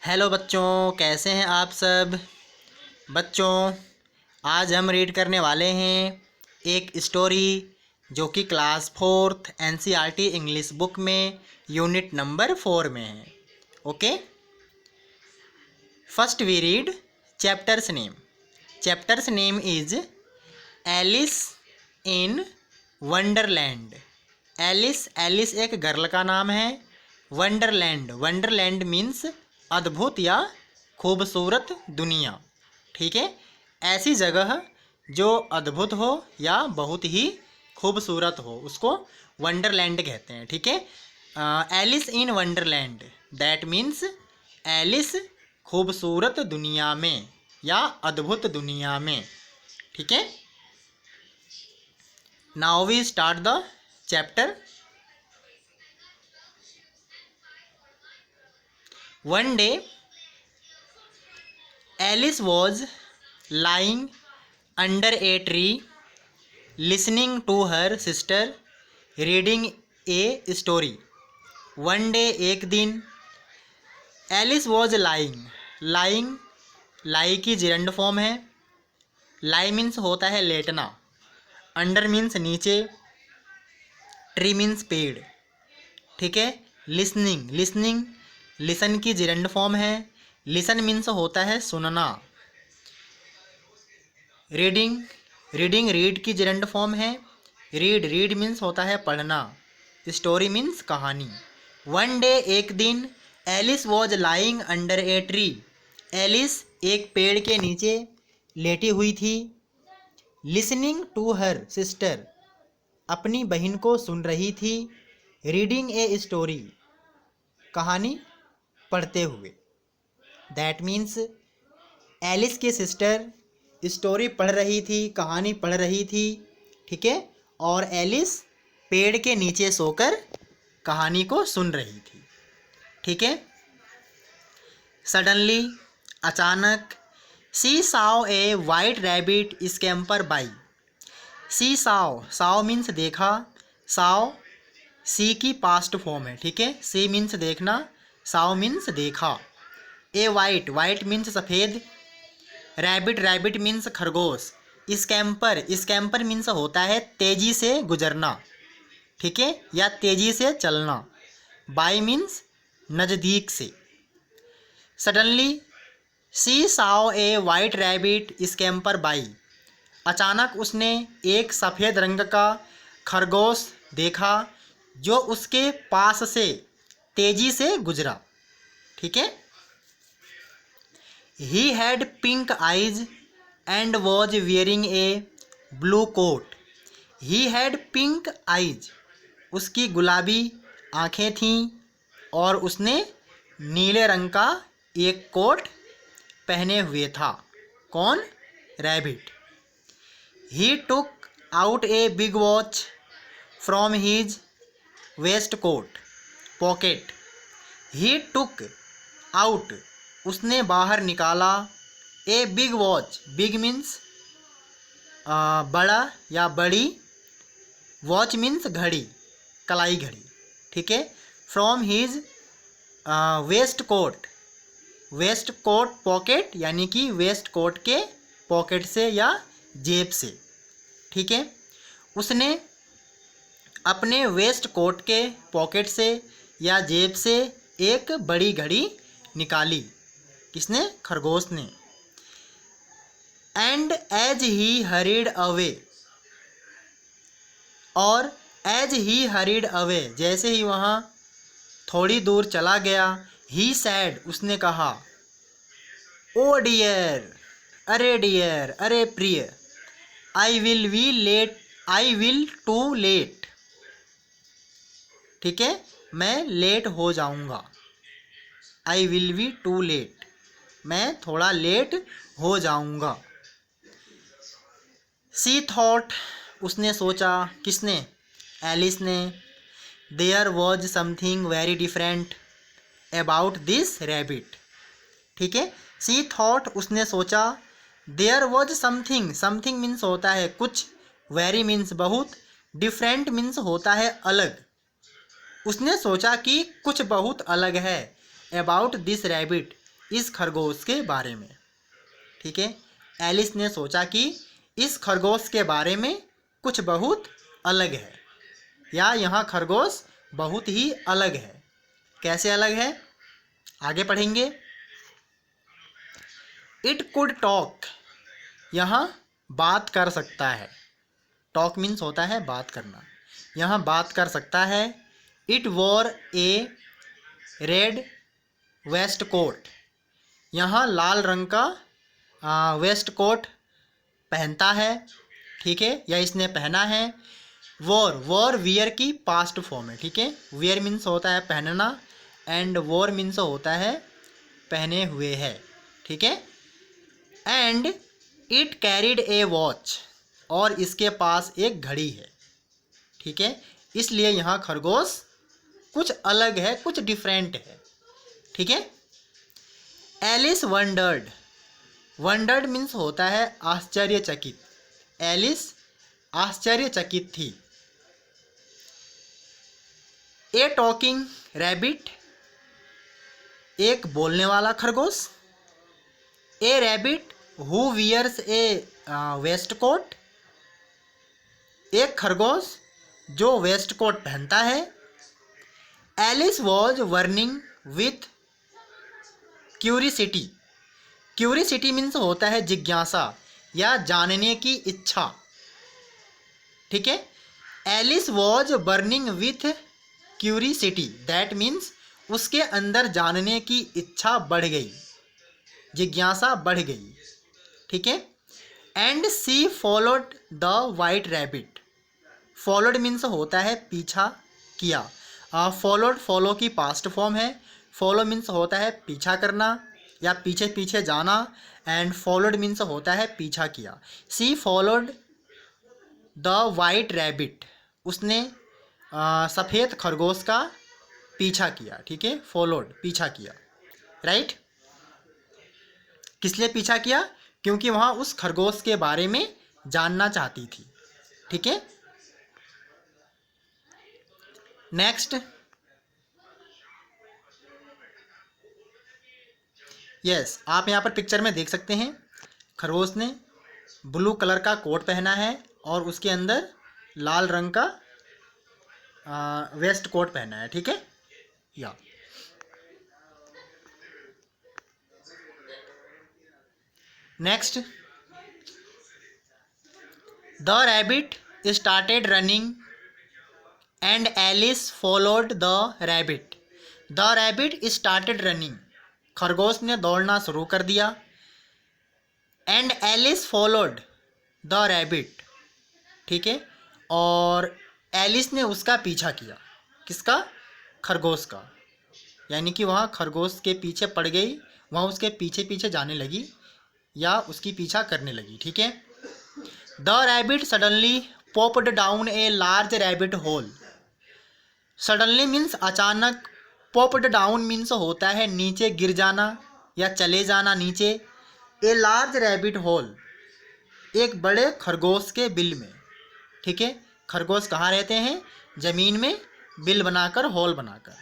Hello बच्चों, कैसे हैं आप सब। बच्चों, आज हम रीड करने वाले हैं एक स्टोरी जो कि class fourth NCERT English book में यूनिट नंबर 4 में है। Okay, first we read chapters name. Chapters name is Alice in Wonderland. Alice Alice एक गर्ल का नाम है। वंडरलैंड वंडरलैंड मीन्स अद्भुत या खूबसूरत दुनिया। ठीक है, ऐसी जगह जो अद्भुत हो या बहुत ही खूबसूरत हो उसको वंडरलैंड कहते हैं। ठीक है, Alice in Wonderland that means Alice खूबसूरत दुनिया में या अद्भुत दुनिया में। ठीक है, now we start the chapter. One day, Alice was lying under a tree, listening to her sister reading a story. One day, एक दिन, Alice was lying. Lying, lie की जेरेंड फॉर्म है। lie मीन्स होता है लेटना, under means नीचे, tree means पेड़। ठीक है, लिसनिंग लिसनिंग लिसन की जेरेंड फॉर्म है। लिसन मीन्स होता है सुनना। रीडिंग रीडिंग रीड की जेरेंड फॉर्म है। रीड मीन्स होता है पढ़ना। स्टोरी मीन्स कहानी। वन डे एक दिन, Alice was lying under a tree. Alice एक पेड़ के नीचे लेटी हुई थी। लिसनिंग टू हर सिस्टर, अपनी बहन को सुन रही थी। रीडिंग ए स्टोरी, कहानी पढ़ते हुए। दैट मीन्स एलिस के सिस्टर स्टोरी पढ़ रही थी, कहानी पढ़ रही थी। ठीक है, और एलिस पेड़ के नीचे सोकर कहानी को सुन रही थी। ठीक है, सडनली अचानक, she saw a white rabbit scamper by. She saw means देखा। साव सी की पास्ट फॉर्म है। ठीक है, सी मीन्स देखना, साव मीन्स देखा। ए वाइट मीन्स सफ़ेद। रैबिट मीन्स खरगोश। स्कैम्पर मीन्स होता है तेज़ी से गुजरना। ठीक है, या तेज़ी से चलना। बाई मीन्स नज़दीक से। Suddenly she saw a white rabbit scamper by. अचानक उसने एक सफ़ेद रंग का खरगोश देखा जो उसके पास से तेज़ी से गुजरा। ठीक है, He had pink eyes and was wearing a blue coat. He had pink eyes. उसकी गुलाबी आँखें थीं और उसने नीले रंग का एक कोट पहने हुए था। कौन? Rabbit. He took out a big watch from his waistcoat pocket. He took out, उसने बाहर निकाला, a big watch. Big means बड़ा या बड़ी, वॉच मीन्स घड़ी, कलाई घड़ी। ठीक है, from his waistcoat pocket यानी कि वेस्ट कोट के पॉकेट से या जेब से। ठीक है, उसने अपने वेस्ट कोट के पॉकेट से या जेब से एक बड़ी घड़ी निकाली। किसने? खरगोश ने। And as he hurried away, और एज ही हरीड अवे, जैसे ही वहाँ थोड़ी दूर चला गया, ही सैड, उसने कहा, ओ डियर, अरे प्रिय, आई विल टू लेट। ठीक है, मैं लेट हो जाऊँगा। I will be too late, मैं थोड़ा लेट हो जाऊँगा। सी थॉट, उसने सोचा। किसने? एलिस ने। There was something very different about this rabbit. ठीक है, सी थॉट, उसने सोचा। देयर वॉज समथिंग मीन्स होता है कुछ, वेरी मीन्स बहुत, डिफरेंट मीन्स होता है अलग। उसने सोचा कि कुछ बहुत अलग है। अबाउट दिस रैबिट, इस खरगोश के बारे में। ठीक है, एलिस ने सोचा कि इस खरगोश के बारे में कुछ बहुत अलग है, या यहाँ खरगोश बहुत ही अलग है। कैसे अलग है, आगे पढ़ेंगे। इट कुड टॉक, यहाँ बात कर सकता है। टॉक मीन्स होता है बात करना, यहाँ बात कर सकता है। It wore a red waistcoat, यहाँ लाल रंग का वेस्ट कोट पहनता है। ठीक है, या इसने पहना है। वॉर, वॉर वियर की पास्ट फॉर्म है। ठीक है, वियर मीन्स होता है पहनना एंड वॉर मीन्स होता है पहने हुए है। ठीक है, and it carried A watch, और इसके पास एक घड़ी है। ठीक है, इसलिए यहाँ खरगोश कुछ अलग है, कुछ डिफरेंट है। ठीक है, एलिस वंडर्ड, वंडर्ड मीन्स होता है आश्चर्यचकित। एलिस आश्चर्यचकित थी। ए टॉकिंग रैबिट, एक बोलने वाला खरगोश। A rabbit who wears a waistcoat, एक खरगोश जो वेस्ट कोट पहनता है। Alice was burning with curiosity, curiosity means होता है जिज्ञासा या जानने की इच्छा। ठीक है, Alice was burning with curiosity, that means उसके अंदर जानने की इच्छा बढ़ गई, जिज्ञासा बढ़ गई। ठीक है, and she followed the white rabbit, followed means होता है पीछा किया। फॉलोड, फॉलो की पास्ट फॉर्म है। फॉलो मीन्स होता है पीछा करना या पीछे पीछे जाना, एंड फॉलोड मीन्स होता है पीछा किया। सी फॉलोड द वाइट रैबिट, उसने सफ़ेद खरगोश का पीछा किया। ठीक है, फॉलोड पीछा किया, राइट। किस लिए पीछा किया, क्योंकि वहाँ उस खरगोश के बारे में जानना चाहती थी। ठीक है, नेक्स्ट। यस, आप यहाँ पर पिक्चर में देख सकते हैं खरगोश ने ब्लू कलर का कोट पहना है और उसके अंदर लाल रंग का वेस्ट कोट पहना है। ठीक है, या next. The rabbit started running and Alice followed the rabbit, the rabbit started running, खरगोश ने दौड़ना शुरू कर दिया। And Alice followed the rabbit, ठीक है, और एलिस ने उसका पीछा किया। किसका, खरगोश का, यानी कि वहाँ खरगोश के पीछे पड़ गई, वहाँ उसके पीछे पीछे जाने लगी या उसकी पीछा करने लगी। ठीक है, the rabbit suddenly popped down a large rabbit hole, suddenly means अचानक, पॉप्ड डाउन मीन्स होता है नीचे गिर जाना या चले जाना नीचे। ए लार्ज रैबिट होल, एक बड़े खरगोश के बिल में। ठीक है, खरगोश कहाँ रहते हैं, ज़मीन में बिल बनाकर, होल बनाकर।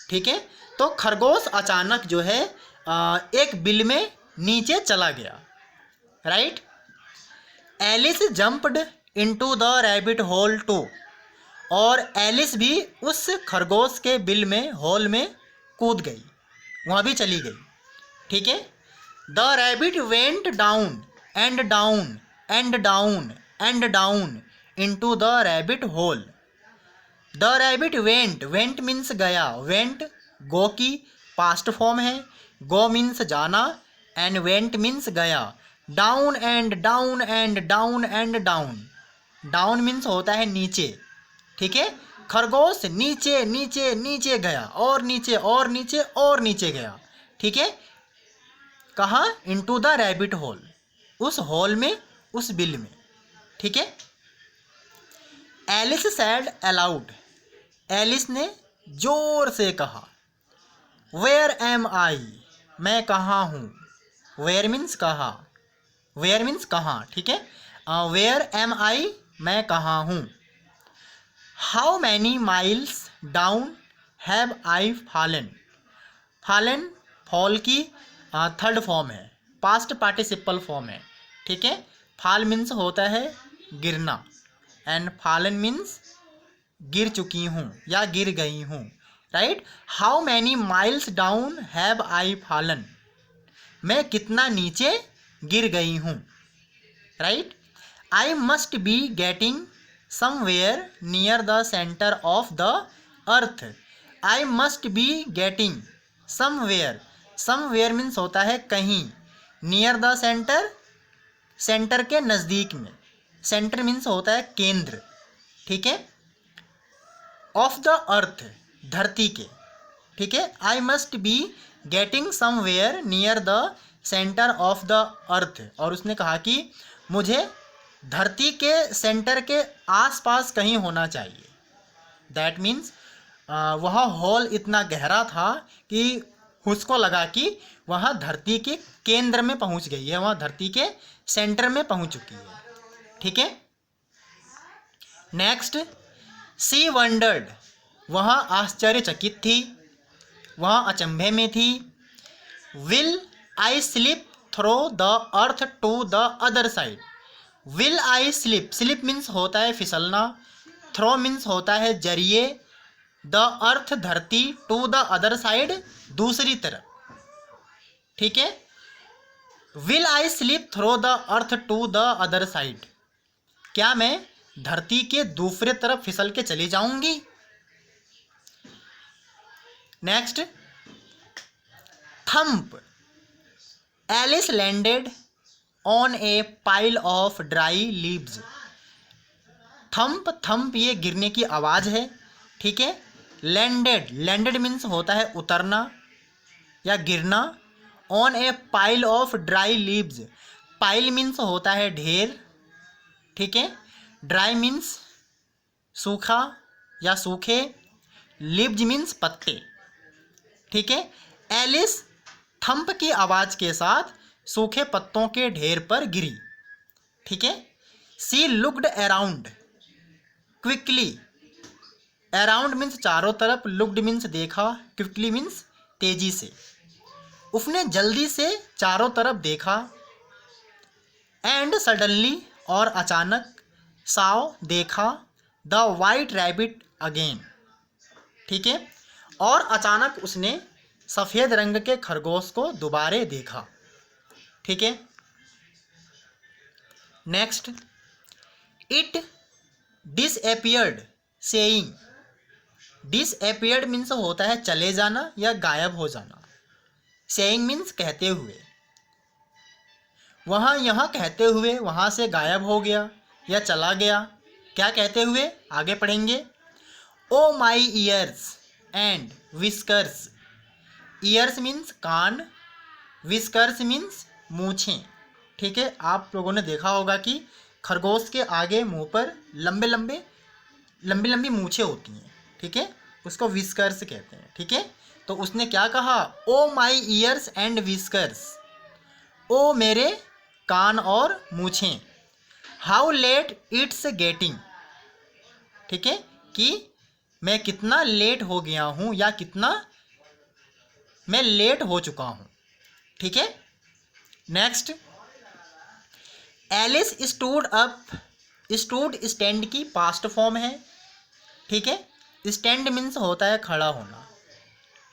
ठीक है, तो खरगोश अचानक जो है एक बिल में नीचे चला गया, right. Alice jumped into the rabbit hole too, और एलिस भी उस खरगोश के बिल में, होल में कूद गई, वहाँ भी चली गई। ठीक है, the rabbit went down and down and down and down into the rabbit whole. The rabbit went, went means गया, वेंट गो की पास्ट फॉर्म है, गो मीन्स जाना एंड वेंट मीन्स गया। Down and down and down and down, down means होता है नीचे। ठीक है, खरगोश नीचे नीचे नीचे गया, और नीचे और नीचे और नीचे गया। ठीक है, कहाँ, इनटू द रैबिट होल, उस होल में, उस बिल में। ठीक है, एलिस सैड अलाउड, एलिस ने जोर से कहा। वेयर एम आई, मैं कहाँ हूँ, वेयर मीन्स कहाँ, वेयर मीन्स कहाँ। ठीक है, वेयर एम आई, मैं कहाँ हूँ। How many miles down have I fallen, fallen fall की थर्ड फॉर्म है, पास्ट पार्टिसिपल फॉर्म है, ठीक है। फाल मीन्स होता है गिरना, एंड फालन मीन्स गिर चुकी हूँ या गिर गई हूँ, right. How many miles down have I fallen, मैं कितना नीचे गिर गई हूँ, right. I must be getting somewhere near the centre of the earth, I must be getting somewhere, somewhere means होता है कहीं, नियर द सेंटर, सेंटर के नज़दीक में, सेंटर मीन्स होता है केंद्र, ठीक है, ऑफ द अर्थ, धरती के, ठीक है। I must be getting somewhere near the centre of the earth, और उसने कहा कि मुझे धरती के सेंटर के आसपास कहीं होना चाहिए। दैट मीन्स वह होल इतना गहरा था कि उसको लगा कि वह धरती के केंद्र में पहुंच गई है, वह धरती के सेंटर में पहुंच चुकी है, ठीक है। नेक्स्ट, सी वंडर्ड, वह आश्चर्यचकित थी, वह अचंभे में थी। Will I slip through the earth to the other side, will I slip, slip means होता है फिसलना, थ्रो मीन्स होता है जरिए, द अर्थ धरती, टू द अदर साइड दूसरी तरफ, ठीक है। Will I slip through the earth to the other side, क्या मैं धरती के दूसरे तरफ फिसल के चली जाऊंगी। Next, thump, Alice landed on a pile of dry leaves, thump, thump ये गिरने की आवाज़ है, ठीक है। लैंडेड, लैंडेड मीन्स होता है उतरना या गिरना, on a pile of dry leaves, pile means होता है ढेर, ठीक है। ड्राई मीन्स सूखा या सूखे, लीव्स मीन्स पत्ते, ठीक है। एलिस थंप की आवाज़ के साथ सूखे पत्तों के ढेर पर गिरी, ठीक है। She looked around quickly, around means चारों तरफ, लुक्ड मीन्स देखा, क्विकली मीन्स तेजी से, उसने जल्दी से चारों तरफ देखा। एंड सडनली, और अचानक, साव देखा, द वाइट रैबिट अगेन, ठीक है। और अचानक उसने सफ़ेद रंग के खरगोश को दोबारे देखा, ठीक है। Next, it disappeared saying, disappeared means होता है चले जाना या गायब हो जाना, सेइंग मीन्स कहते हुए, वहाँ यहाँ कहते हुए वहाँ से गायब हो गया या चला गया, क्या कहते हुए, आगे पढ़ेंगे। Oh my ears and whiskers, ears means कान, विस्कर्स मीन्स मूछें, ठीक है। आप लोगों ने देखा होगा कि खरगोश के आगे मुंह पर लंबी लंबी मूछें होती हैं, ठीक है, उसको विस्कर्स कहते हैं, ठीक है। तो उसने क्या कहा, ओ माई ईयर्स एंड विस्कर्स, ओ मेरे कान और मूछें, हाउ लेट इट्स गेटिंग, ठीक है, कि मैं कितना लेट हो गया हूँ या कितना मैं लेट हो चुका हूँ, ठीक है। Next, Alice stood up, stood stand की पास्ट फॉर्म है, ठीक है। स्टैंड मीन्स होता है खड़ा होना,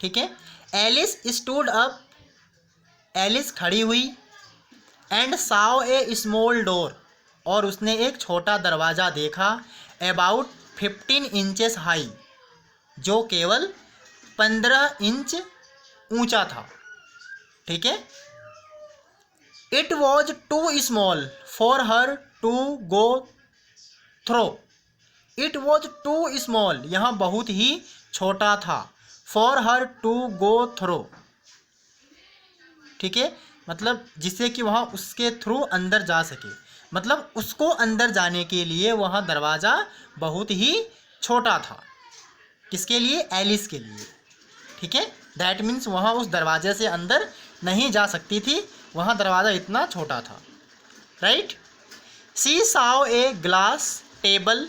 ठीक है। एलिस स्टूड अप, एलिस खड़ी हुई। And Sao A small door, और उसने एक छोटा दरवाज़ा देखा, अबाउट 15 इंचेस हाई, जो केवल 15 इंच ऊंचा था, ठीक है। It was too small for her to go through, it was too small, यहाँ बहुत ही छोटा था, for her to go through, ठीक है, मतलब जिससे कि वहाँ उसके थ्रू अंदर जा सके, मतलब उसको अंदर जाने के लिए वह दरवाज़ा बहुत ही छोटा था, किसके लिए, एलिस के लिए, ठीक है। दैट मीन्स वहाँ उस दरवाजे से अंदर नहीं जा सकती थी, वहाँ दरवाज़ा इतना छोटा था, right. She saw a glass table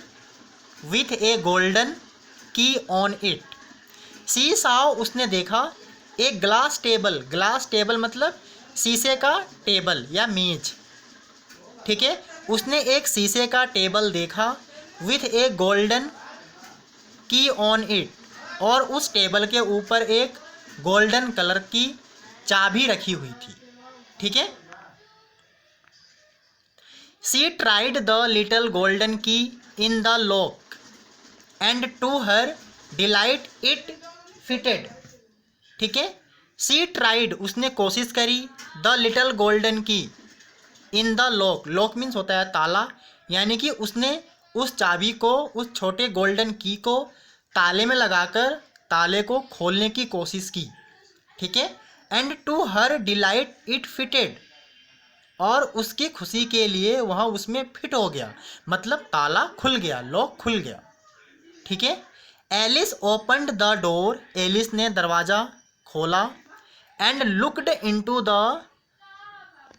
with a golden key on it, she saw उसने देखा, एक ग्लास टेबल मतलब शीशे का टेबल या मेज, ठीक है। उसने एक शीशे का टेबल देखा with a golden key on it, और उस टेबल के ऊपर एक गोल्डन कलर की चाबी रखी हुई थी, ठीक है। She tried the little golden key in the lock and to her delight it fitted, ठीक है। शी ट्राइड उसने कोशिश करी, the little golden key in the lock, lock means होता है ताला, यानी कि उसने उस चाबी को, उस छोटे गोल्डन की को ताले में लगाकर ताले को खोलने की कोशिश की, ठीक है। And to her delight it fitted, और उसकी खुशी के लिए वह उसमें फिट हो गया, मतलब ताला खुल गया, लॉक खुल गया, ठीक है। Alice opened the door, Alice ने दरवाज़ा खोला, and looked into the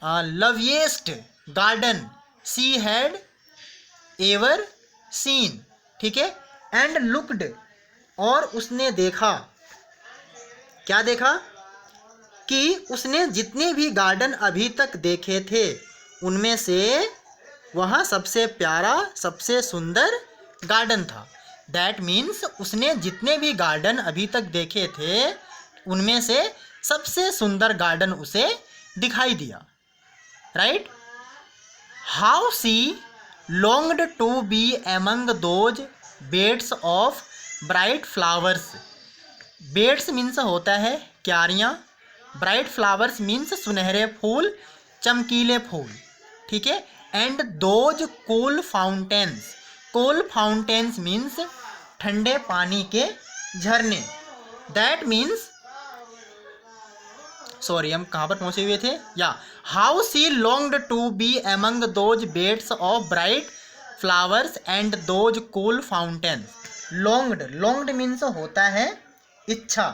loveliest garden she had ever seen, ठीक है। एंड लुकड, और उसने देखा, क्या देखा, कि उसने जितने भी गार्डन अभी तक देखे थे उनमें से वह सबसे प्यारा, सबसे सुंदर गार्डन था। दैट मीन्स उसने जितने भी गार्डन अभी तक देखे थे उनमें से सबसे सुंदर गार्डन उसे दिखाई दिया, right. How she longed to be among those beds of bright flowers, beds means होता है क्यारियाँ, ब्राइट फ्लावर्स मीन्स सुनहरे फूल, चमकीले फूल, ठीक है। And those cool fountains, cool fountains means ठंडे पानी के झरने। दैट मीन्स, सॉरी हम कहाँ पर पहुँचे हुए थे, या how she longed to be among those beds of bright flowers and those cool fountains. Longed, longed means होता है इच्छा,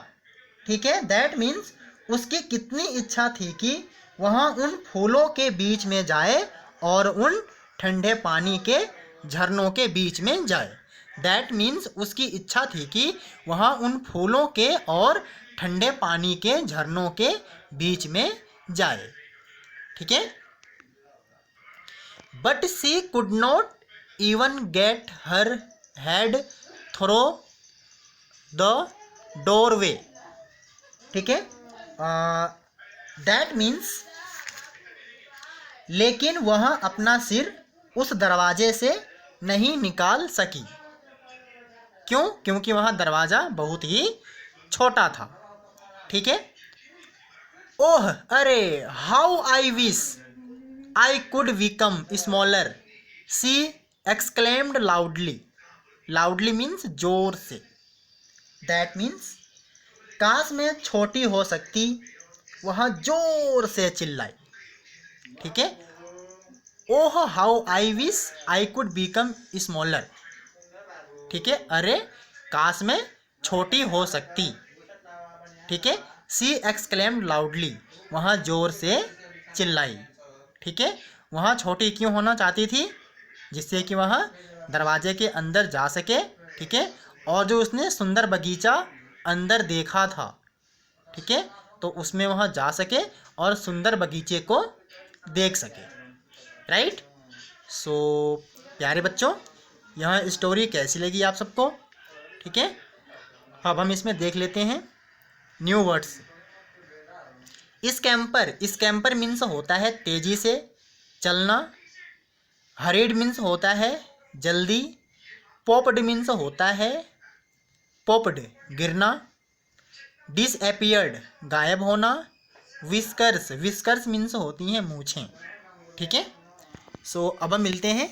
ठीक है। दैट मीन्स उसकी कितनी इच्छा थी कि वह उन फूलों के बीच में जाए और उन ठंडे पानी के झरनों के बीच में जाए। दैट मीन्स उसकी इच्छा थी कि वह उन फूलों के और ठंडे पानी के झरनों के बीच में जाए, ठीक है। But she could not even get her head through the doorway, ठीक है। दैट मीन्स, लेकिन वह अपना सिर उस दरवाजे से नहीं निकाल सकी, क्यों, क्योंकि वह दरवाज़ा बहुत ही छोटा था, ठीक है। ओह अरे, how I wish I could become smaller, she exclaimed loudly, loudly means जोर से। दैट मीन्स काश मैं छोटी हो सकती, वह जोर से चिल्लाई, ठीक है। Oh how I wish I could become smaller, ठीक है। अरे काश मैं छोटी हो सकती, ठीक है। शी एक्सक्लेम्ड लाउडली, वह जोर से चिल्लाई, ठीक है। वह छोटी क्यों होना चाहती थी, जिससे कि वह दरवाजे के अंदर जा सके, ठीक है। और जो उसने सुंदर बगीचा अंदर देखा था, ठीक है, तो उसमें वह जा सके और सुंदर बगीचे को देख सके, राइट। सो प्यारे बच्चों, यह स्टोरी कैसी लगी आप सबको, ठीक है। अब हम इसमें देख लेते हैं new words. Scamper, scamper means होता है तेज़ी से चलना, हरीड मीन्स होता है जल्दी, पॉप्ड मीन्स होता है पॉप्ड गिरना, डिसअपीयर्ड गायब होना, विस्कर्स, विस्कर्स मीन्स होती हैं मूछें, ठीक है। सो अब हम मिलते हैं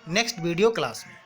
नेक्स्ट वीडियो क्लास में।